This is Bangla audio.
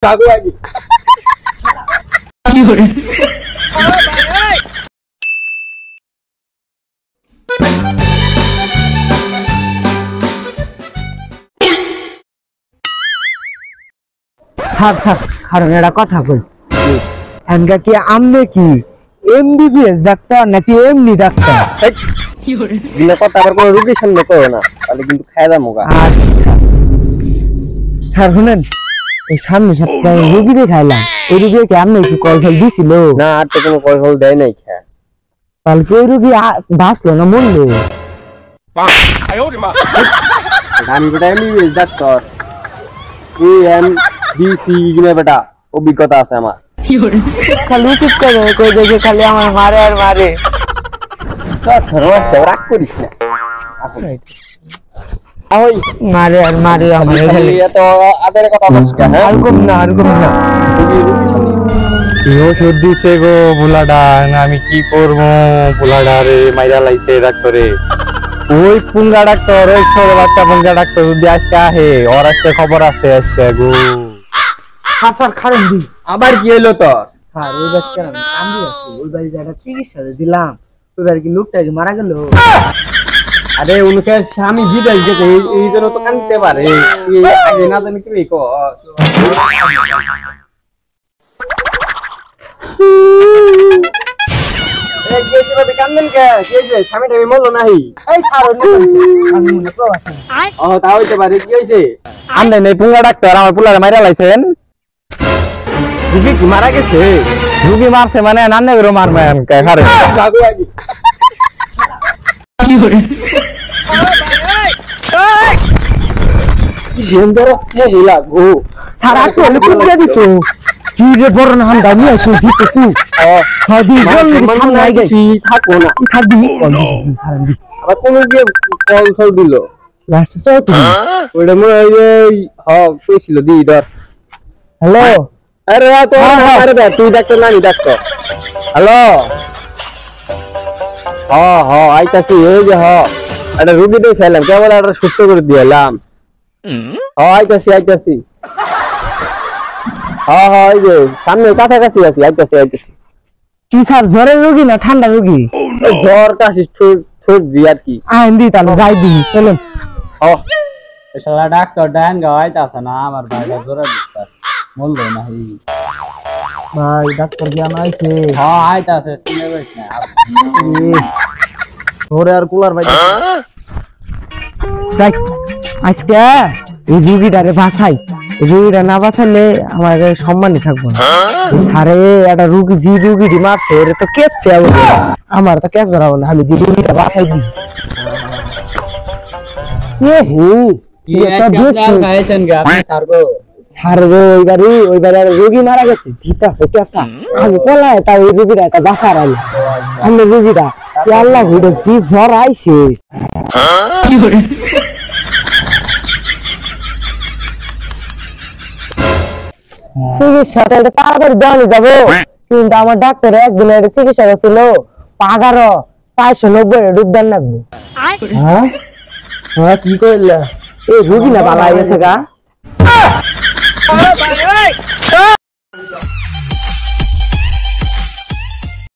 जागो आगे কারণ এটা কথা কই এনকা কি আমনে কি এমবিবিএস ডাক্তার নাকি এমনি ডাক্তার দিলে কথা আবার কোনো রোগীর সামনে কইও না তাহলে কিন্তু খায়দা মোগা। আচ্ছা স্যার শুনেন এই সামনে সপ্তাহে রোগী দেখাইলাম এই রোগী কি আমনে কি কল ফল দিছিল না আর তো কোনো কল ফল দেয় নাই খা তাহলে কি ওই রোগী বাঁচলো না মরলো? আমি বেটা এমবিবিএস ডাক্তার এমবিসি গিনে বেটা অভিজ্ঞতা আছে আমার। খালি চুপ করে কই দেখে খালি আমার মারে আর মারে রাগ করিস না মারে আর মারে আমার খালি এত আদরের কথা বলছিস কেন? আর কম না ওষুধ দিছে গো বুলাডা আমি কি করবো বুলাডা রে মাইরা লাইছে ডাক্তারে ওই পুঙ্গা ডাক্তার ওই ছোট বাচ্চা পুঙ্গা ডাক্তার যদি আজকে আহে ওর আজকে খবর আছে আজকে গো। স্যার খারেন দি আবার কি হলো তো? স্যার ওই বাচ্চা আমি কান্দি আছি ওই বাড়িতে একটা চিকিৎসা দিলাম তোর আর কি লোকটা কি মারা গেল? আরে উনকে স্বামী বিদেশ গেছে এই জন্য তো কাঁদতে পারে আগে না জানি কি কো স্বামীটা মরলো নাই তা হইতে পারে কি হয়েছে আনলেন এই পুঙ্গা ডাক্তার আমার পুলারে মাইরা লাইছেন রুগী কি মারা গেছে? রুগী মারছে মানে নান্নে করে মারবেন খারে স্যার আপনি হলে কুড়িয়ে দিত কি রে বড় না হাম দামি আছে দিতে তুই সাদি জলদি সামনে আই গেছি থাকো না সাদি আবার কোন দিয়ে কল ফল দিল লাস্ট তো তুমি ওইটা মনে হয় যে কইছিল দি ধর হ্যালো আরে তো আরে দা তুই ডাক্তার না আমি ডাক্তার হ্যালো আইতাছি এই যে একটা রুগী দিয়ে ফেলাম কেবল একটা সুস্থ করে দিলাম আইতাছি এই যে সামনে কাছাকাছি আছি আইতাছি কি স্যার জ্বরের রোগী না ঠান্ডা রোগী? জ্বর কাশি ঠোঁট দি আর কি আইন দি তাহলে যাই দি চলেন শালা ডাক্তার ডান গাইতাছে না আমার ভাইটা জ্বরে দিচ্ছে বললো না ভাই ডাক্তার জ্ঞান আইছে আইতাছে শুনে বেশ না ধরে আর কুলার ভাই দেখ আজকে এই রুগীটারে বাঁচাই রুগীটা না বাঁচালে আমার সম্মানই থাকবো না। আরে একটা রুগী যে রুগীটি মারছে ওরে তো কেচ্ছে আমার তো কেচ ধরাবো না আমি যে রুগীটা বাঁচাই দিই ওইবারে রুগী মারা গেছে ঠিক আছে কেসা আমি পলায় তা ওই রুগীটা একটা বাঁচার আলো আমি রুগীটা আল্লাহ ঘুরেছি জ্বর আইছে চিকিৎসা তাড়াতাড়ি দেওয়ানি যাবো কিন্তু আমার ডাক্তার একদিনের চিকিৎসা ছিল 11,490 রূপদান লাগবে। কি করলা এই রুগী না বালা গেছে গা